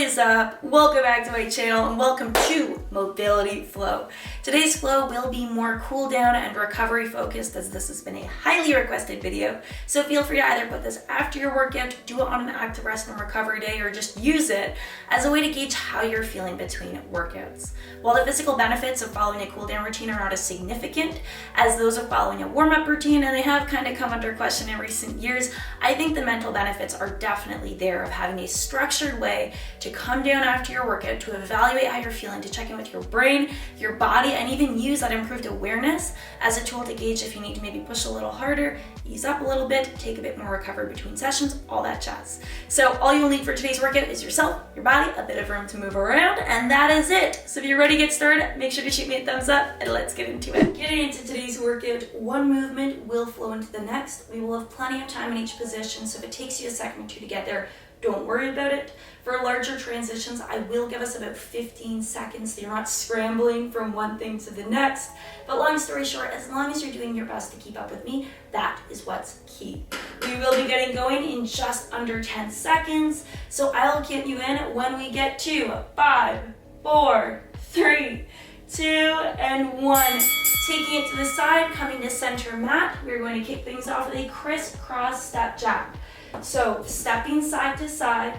is up? Welcome back to my channel and welcome to Mobility Flow. Today's flow will be more cool down and recovery focused as this has been a highly requested video. So feel free to either put this after your workout, do it on an active rest and recovery day, or just use it as a way to gauge how you're feeling between workouts. While the physical benefits of following a cool down routine are not as significant as those of following a warm-up routine, and they have kind of come under question in recent years, I think the mental benefits are definitely there of having a structured way to come down after your workout, to evaluate how you're feeling, to check in with your brain, your body, and even use that improved awareness as a tool to gauge if you need to maybe push a little harder, ease up a little bit, take a bit more recovery between sessions, all that jazz. So all you will need for today's workout is yourself, your body, a bit of room to move around, and that is it. So if you're ready to get started, make sure to shoot me a thumbs up and let's get into it. Getting into today's workout, one movement will flow into the next. We will have plenty of time in each position, so if it takes you a second or two to get there, don't worry about it. For larger transitions, I will give us about 15 seconds so you're not scrambling from one thing to the next. But long story short, as long as you're doing your best to keep up with me, that is what's key. We will be getting going in just under 10 seconds. So I'll get you in when we get to 5, 4, 3, 2, and 1. Taking it to the side, coming to center mat, we're going to kick things off with a crisscross step jab. So stepping side to side,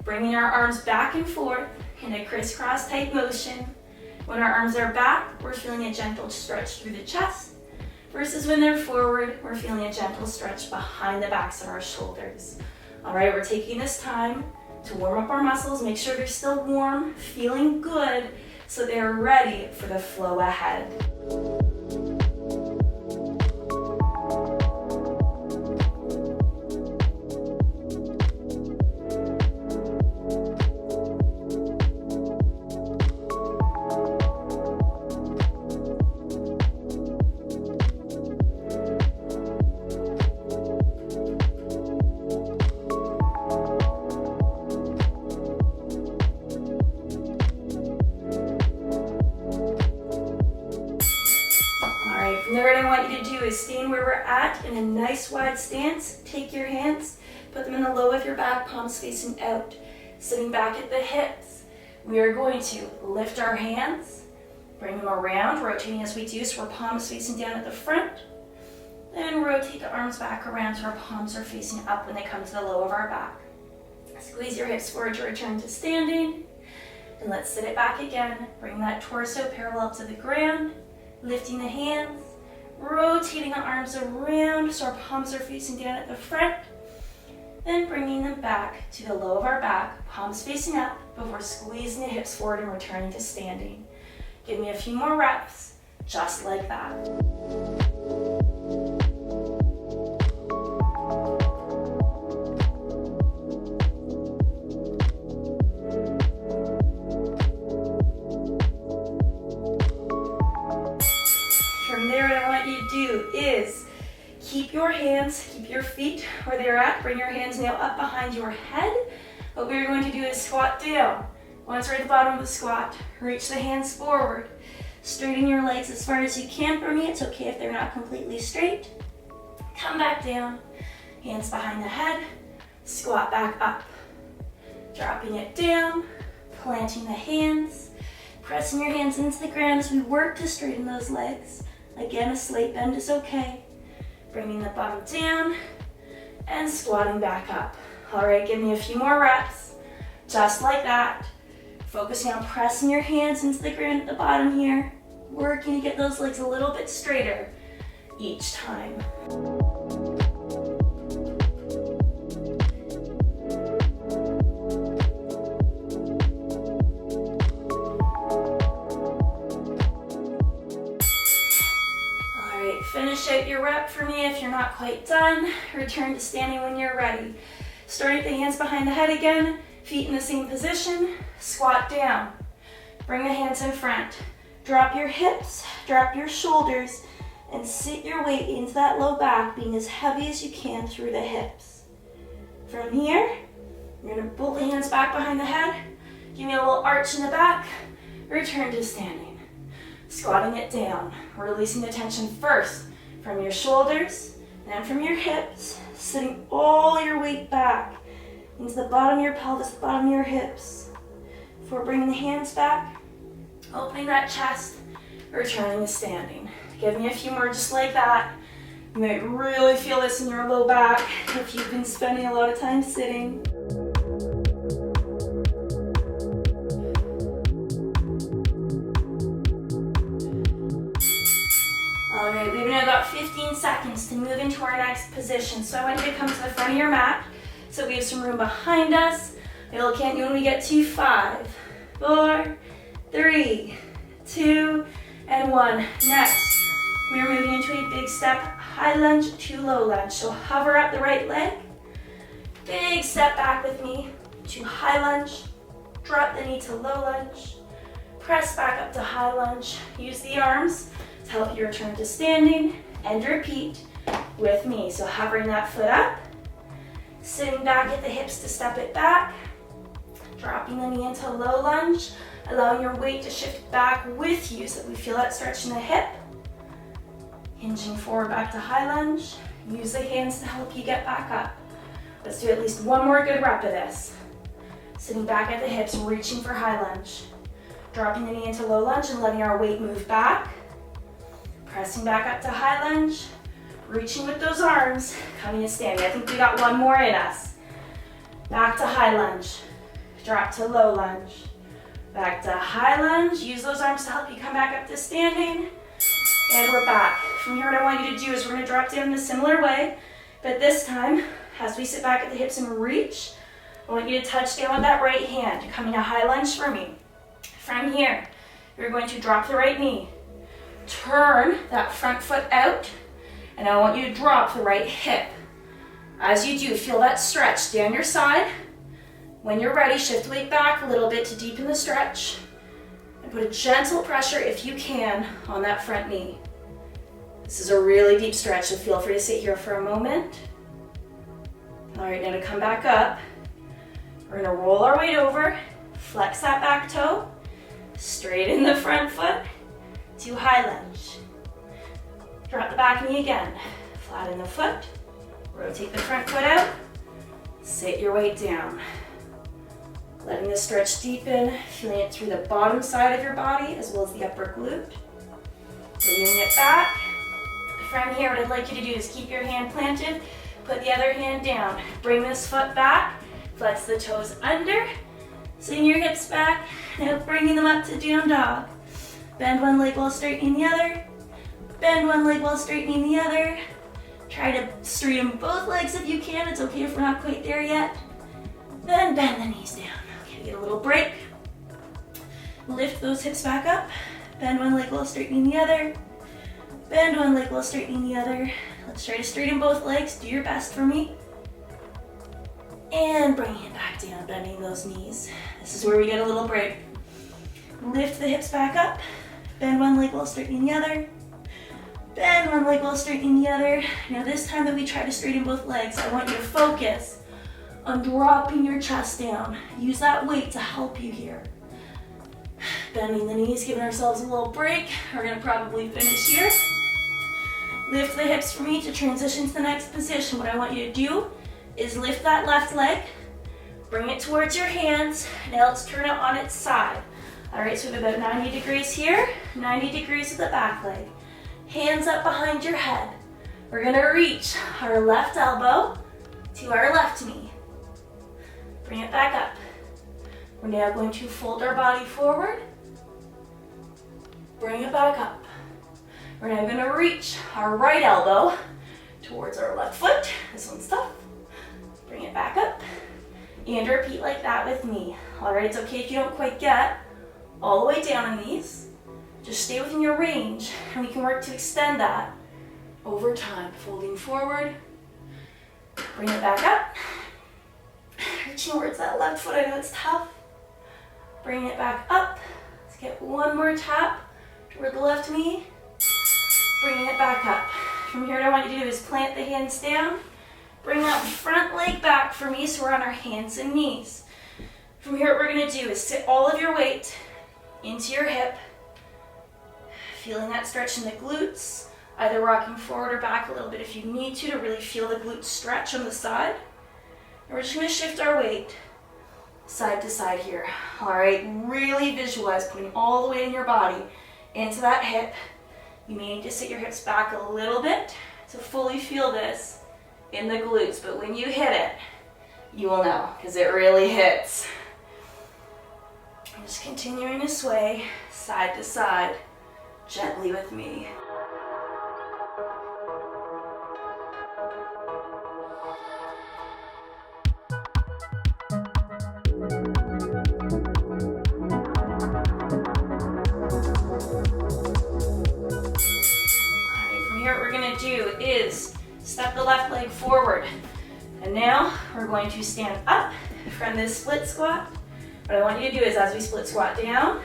bringing our arms back and forth in a crisscross type motion. When our arms are back, we're feeling a gentle stretch through the chest, versus when they're forward, we're feeling a gentle stretch behind the backs of our shoulders. All right, we're taking this time to warm up our muscles, make sure they're still warm, feeling good, so they're ready for the flow ahead. From there, what I want you to do is stand where we're at in a nice wide stance. Take your hands, put them in the low of your back, palms facing out. Sitting back at the hips, we are going to lift our hands, bring them around, rotating as we do, so our palms facing down at the front. Then rotate the arms back around so our palms are facing up when they come to the low of our back. Squeeze your hips forward to return to standing. And let's sit it back again. Bring that torso parallel to the ground, lifting the hands, rotating the arms around so our palms are facing down at the front, then bringing them back to the low of our back, palms facing up before squeezing the hips forward and returning to standing. Give me a few more reps, just like that. Is keep your hands, keep your feet where they're at, bring your hands now up behind your head. What we're going to do is squat down. Once we're at the bottom of the squat, reach the hands forward. Straighten your legs as far as you can. For me, it's okay if they're not completely straight. Come back down, hands behind the head, squat back up. Dropping it down, planting the hands, pressing your hands into the ground as we work to straighten those legs. Again, a slight bend is okay. Bringing the bottom down and squatting back up. All right, give me a few more reps, just like that. Focusing on pressing your hands into the ground at the bottom here, working to get those legs a little bit straighter each time. Finish out your rep for me if you're not quite done. Return to standing when you're ready. Starting with the hands behind the head again, feet in the same position, squat down. Bring the hands in front. Drop your hips, drop your shoulders, and sit your weight into that low back, being as heavy as you can through the hips. From here, you're gonna pull the hands back behind the head, give me a little arch in the back, return to standing. Squatting it down, releasing the tension first from your shoulders, then from your hips, sitting all your weight back into the bottom of your pelvis, the bottom of your hips. Before bringing the hands back, opening that chest, returning to standing. Give me a few more just like that. You might really feel this in your low back if you've been spending a lot of time sitting. All right, we've now got 15 seconds to move into our next position. So I want you to come to the front of your mat so we have some room behind us. We'll count you when we get to 5, 4, 3, 2, and 1. Next, we are moving into a big step, high lunge to low lunge. So hover up the right leg, big step back with me to high lunge, drop the knee to low lunge, press back up to high lunge, use the arms to help you return to standing, and repeat with me. So hovering that foot up, sitting back at the hips to step it back, dropping the knee into low lunge, allowing your weight to shift back with you so that we feel that stretch in the hip. Hinging forward back to high lunge. Use the hands to help you get back up. Let's do at least one more good rep of this. Sitting back at the hips, reaching for high lunge. Dropping the knee into low lunge and letting our weight move back. Pressing back up to high lunge. Reaching with those arms, coming to standing. I think we got one more in us. Back to high lunge. Drop to low lunge. Back to high lunge. Use those arms to help you come back up to standing. And we're back. From here, what I want you to do is we're going to drop down in a similar way, but this time, as we sit back at the hips and reach, I want you to touch down with that right hand, coming to high lunge for me. From here, you're going to drop the right knee, turn that front foot out, and I want you to drop the right hip. As you do, feel that stretch down your side. When you're ready, shift the weight back a little bit to deepen the stretch. And put a gentle pressure, if you can, on that front knee. This is a really deep stretch, so feel free to sit here for a moment. All right, now to come back up, we're gonna roll our weight over, flex that back toe, straighten the front foot to high lunge. Drop the back knee again, flatten the foot, rotate the front foot out, sit your weight down. Letting the stretch deepen, feeling it through the bottom side of your body as well as the upper glute. Bringing it back. From here, what I'd like you to do is keep your hand planted, put the other hand down. Bring this foot back, flex the toes under, swing your hips back, now bringing them up to down dog. Bend one leg while straightening the other, bend one leg while straightening the other. Try to straighten both legs if you can, it's okay if we're not quite there yet. Then bend the knees down. Get a little break. Lift those hips back up. Bend one leg while straightening the other. Bend one leg while straightening the other. Let's try to straighten both legs. Do your best for me. And bring it back down, bending those knees. This is where we get a little break. Lift the hips back up. Bend one leg while straightening the other. Bend one leg while straightening the other. Now this time that we try to straighten both legs, I want you to focus on dropping your chest down. Use that weight to help you here. Bending the knees, giving ourselves a little break. We're gonna probably finish here. Lift the hips for me to transition to the next position. What I want you to do is lift that left leg, bring it towards your hands. Now let's turn it on its side. All right, so we have about 90 degrees here, 90 degrees with the back leg. Hands up behind your head. We're gonna reach our left elbow to our left knee. Bring it back up. We're now going to fold our body forward. Bring it back up. We're now going to reach our right elbow towards our left foot. This one's tough. Bring it back up. And repeat like that with me. All right, it's okay if you don't quite get all the way down in these. Just stay within your range, and we can work to extend that over time. Folding forward. Bring it back up. Reaching towards that left foot, I know it's tough. Bring it back up. Let's get one more tap toward the left knee. Bringing it back up. From here, what I want you to do is plant the hands down. Bring that front leg back for me so we're on our hands and knees. From here, what we're gonna do is sit all of your weight into your hip. Feeling that stretch in the glutes, either rocking forward or back a little bit if you need to really feel the glutes stretch on the side. And we're just gonna shift our weight side to side here. All right, really visualize putting all the weight in your body into that hip. You may need to sit your hips back a little bit to fully feel this in the glutes, but when you hit it, you will know, because it really hits. Just continuing to sway side to side, gently with me. Is step the left leg forward. And now we're going to stand up from this split squat. What I want you to do is, as we split squat down,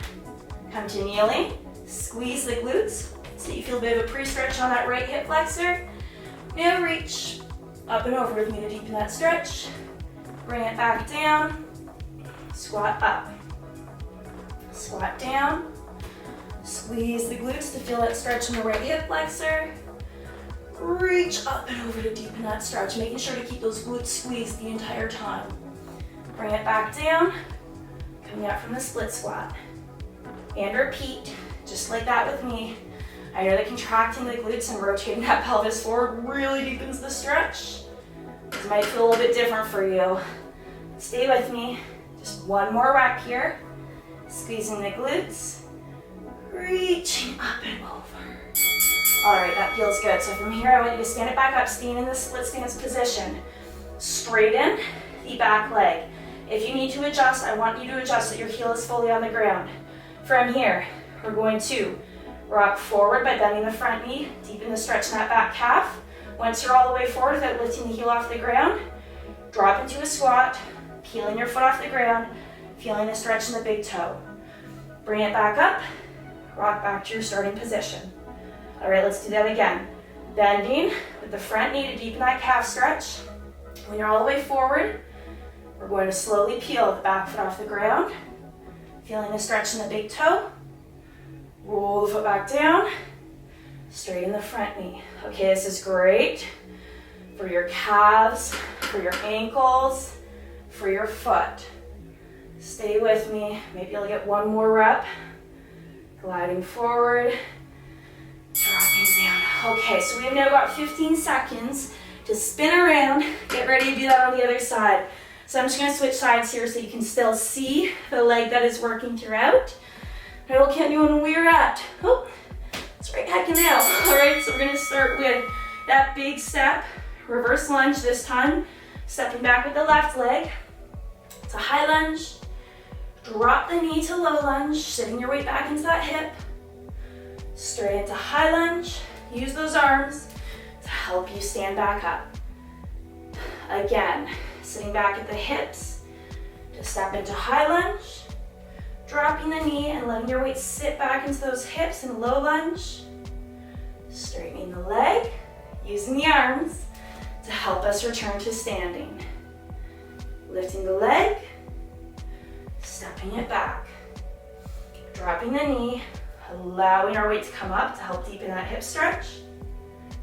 come to kneeling, squeeze the glutes so you feel a bit of a pre-stretch on that right hip flexor. Now reach up and over with me to deepen that stretch. Bring it back down, squat up, squat down, squeeze the glutes to feel that stretch in the right hip flexor. Reach up and over to deepen that stretch, making sure to keep those glutes squeezed the entire time. Bring it back down, coming up from the split squat. And repeat, just like that with me. I know that contracting the glutes and rotating that pelvis forward really deepens the stretch. This might feel a little bit different for you. Stay with me. Just one more rep here. Squeezing the glutes, reaching up and over. All right, that feels good. So from here, I want you to stand it back up, staying in the split stance position. Straighten the back leg. If you need to adjust, I want you to adjust so your heel is fully on the ground. From here, we're going to rock forward by bending the front knee, deepen the stretch in that back calf. Once you're all the way forward without lifting the heel off the ground, drop into a squat, peeling your foot off the ground, feeling a stretch in the big toe. Bring it back up, rock back to your starting position. All right, let's do that again. Bending with the front knee to deepen that calf stretch. When you're all the way forward, we're going to slowly peel the back foot off the ground. Feeling the stretch in the big toe. Roll the foot back down. Straighten the front knee. Okay, this is great for your calves, for your ankles, for your foot. Stay with me. Maybe you'll get one more rep. Gliding forward. Dropping down. Okay, so we've now got 15 seconds to spin around. Get ready to do that on the other side. So I'm just going to switch sides here so you can still see the leg that is working throughout. I will count you on where you're at. Oh, it's right heck now. All right, so we're going to start with that big step. Reverse lunge this time. Stepping back with the left leg. It's a high lunge. Drop the knee to low lunge, sitting your weight back into that hip. Straight into high lunge. Use those arms to help you stand back up. Again, sitting back at the hips to step into high lunge. Dropping the knee and letting your weight sit back into those hips in low lunge. Straightening the leg, using the arms to help us return to standing. Lifting the leg, stepping it back. Dropping the knee, allowing our weight to come up to help deepen that hip stretch.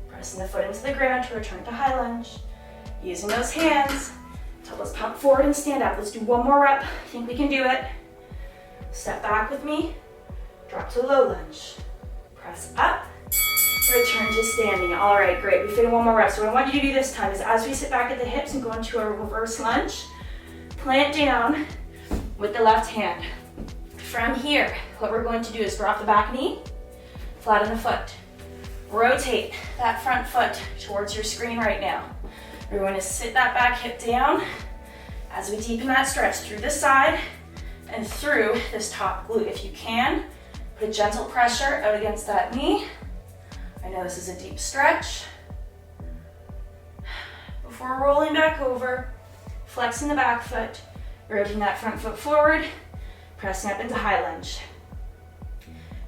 Pressing the foot into the ground to return to high lunge. Using those hands to help us pump forward and stand up. Let's do one more rep. I think we can do it. Step back with me. Drop to low lunge. Press up. Return to standing. All right, great. We fit one more rep. So what I want you to do this time is, as we sit back at the hips and go into a reverse lunge, plant down with the left hand. From here, what we're going to do is drop the back knee, flatten the foot. Rotate that front foot towards your screen right now. We're going to sit that back hip down as we deepen that stretch through the side and through this top glute. If you can, put a gentle pressure out against that knee. I know this is a deep stretch. Before rolling back over, flexing the back foot, rotating that front foot forward, pressing up into high lunge.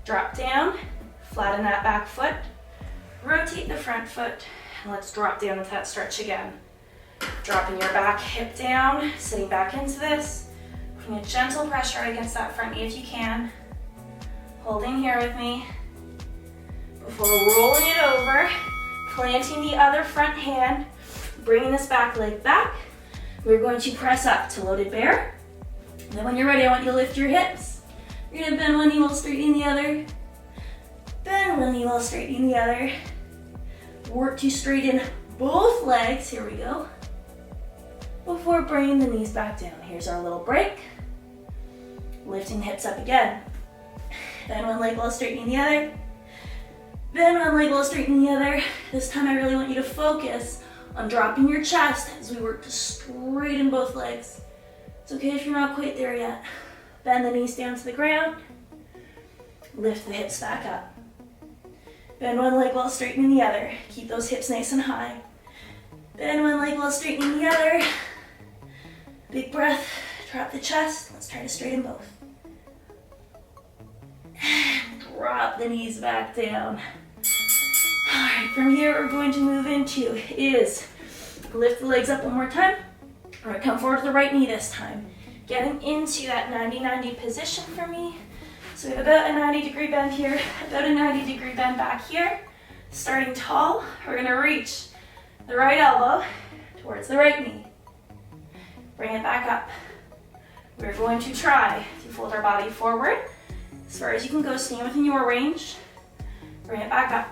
Drop down, flatten that back foot, rotate the front foot, and let's drop down into that stretch again. Dropping your back hip down, sitting back into this, putting a gentle pressure against that front knee if you can. Holding here with me. Before rolling it over, planting the other front hand, bringing this back leg back, we're going to press up to loaded bear. And then when you're ready, I want you to lift your hips. You're gonna bend one knee while straightening the other. Bend one knee while straightening the other. Work to straighten both legs. Here we go. Before bringing the knees back down. Here's our little break. Lifting hips up again. Bend one leg while straightening the other. Bend one leg while straightening the other. This time I really want you to focus on dropping your chest as we work to straighten both legs. It's okay if you're not quite there yet. Bend the knees down to the ground. Lift the hips back up. Bend one leg while straightening the other. Keep those hips nice and high. Bend one leg while straightening the other. Big breath. Drop the chest. Let's try to straighten both. And drop the knees back down. All right, from here we're going to move into is lift the legs up one more time. All right, come forward to the right knee this time. Getting into that 90-90 position for me. So we have about a 90-degree bend here, about a 90-degree bend back here. Starting tall, we're gonna reach the right elbow towards the right knee. Bring it back up. We're going to try to fold our body forward as far as you can go, staying within your range. Bring it back up.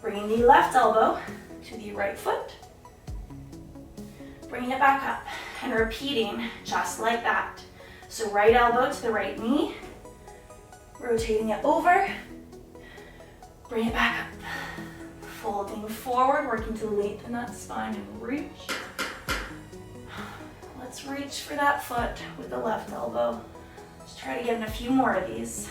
Bringing the left elbow to the right foot. Bringing it back up and repeating just like that. So right elbow to the right knee. Rotating it over, bring it back up. Folding forward, working to lengthen that spine and reach. Let's reach for that foot with the left elbow. Let's try to get in a few more of these.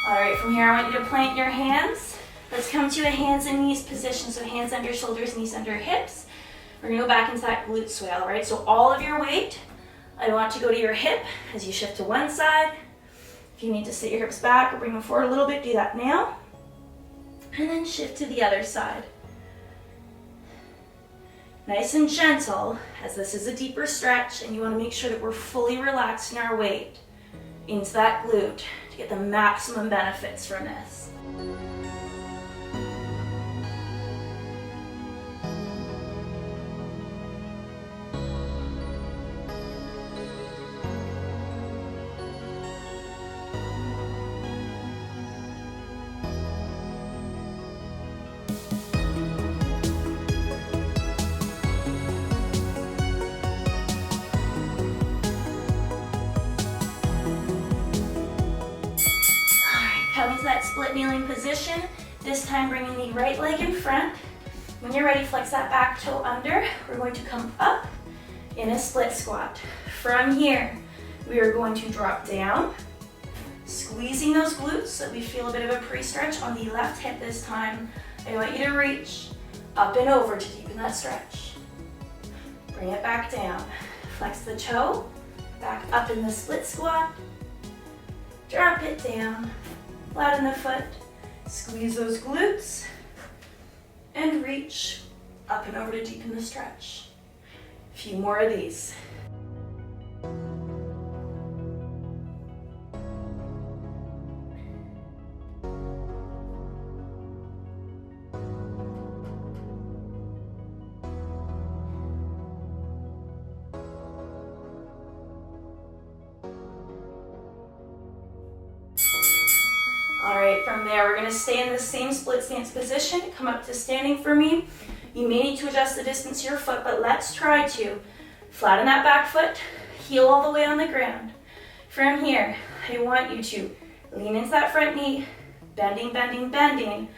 All right, from here I want you to plant your hands. Let's come to a hands and knees position. So hands under shoulders, knees under hips. We're gonna go back into that glute swale, right? So all of your weight, I want to go to your hip as you shift to one side. If you need to sit your hips back or bring them forward a little bit, do that now. And then shift to the other side. Nice and gentle, as this is a deeper stretch, and you want to make sure that we're fully relaxing our weight into that glute to get the maximum benefits from this. Coming to that split kneeling position, this time bringing the right leg in front. When you're ready, flex that back toe under. We're going to come up in a split squat. From here, we are going to drop down, squeezing those glutes so we feel a bit of a pre-stretch on the left hip this time. I want you to reach up and over to deepen that stretch. Bring it back down. Flex the toe, back up in the split squat. Drop it down. Flatten the foot, squeeze those glutes, and reach up and over to deepen the stretch. A few more of these. All right, from there, we're gonna stay in the same split stance position. Come up to standing for me. You may need to adjust the distance to your foot, but let's try to flatten that back foot, heel all the way on the ground. From here, I want you to lean into that front knee, bending, bending, bending,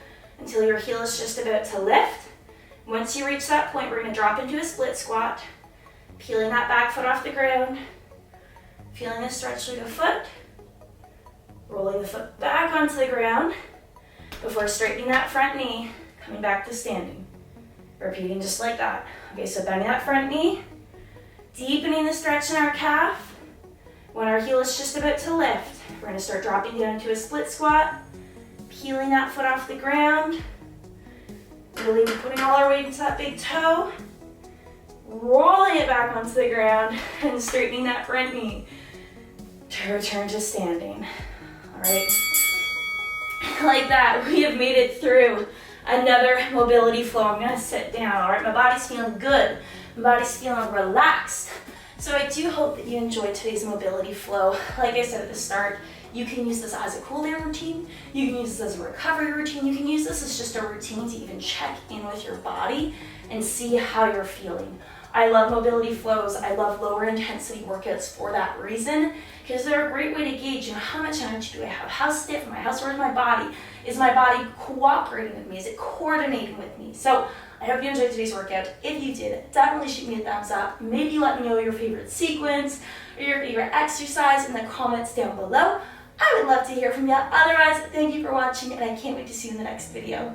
until your heel is just about to lift. Once you reach that point, we're gonna drop into a split squat, peeling that back foot off the ground, feeling the stretch through the foot, rolling the foot back onto the ground before straightening that front knee, coming back to standing. Repeating just like that. Okay, so bending that front knee, deepening the stretch in our calf. When our heel is just about to lift, we're gonna start dropping down into a split squat, peeling that foot off the ground, really putting all our weight into that big toe, rolling it back onto the ground, and straightening that front knee to return to standing. All right, like that, we have made it through another mobility flow. I'm gonna sit down, all right? My body's feeling good. my body's feeling relaxed. So I do hope that you enjoyed today's mobility flow. Like I said at the start, you can use this as a cool down routine, you can use this as a recovery routine, you can use this as just a routine to even check in with your body and see how you're feeling. I love mobility flows, I love lower intensity workouts for that reason, because they're a great way to gauge, how much energy do I have, how stiff am I, how sore is my body cooperating with me, is it coordinating with me? So I hope you enjoyed today's workout. If you did, definitely shoot me a thumbs up. Maybe let me know your favorite sequence or your favorite exercise in the comments down below. I would love to hear from you. Otherwise, thank you for watching, and I can't wait to see you in the next video.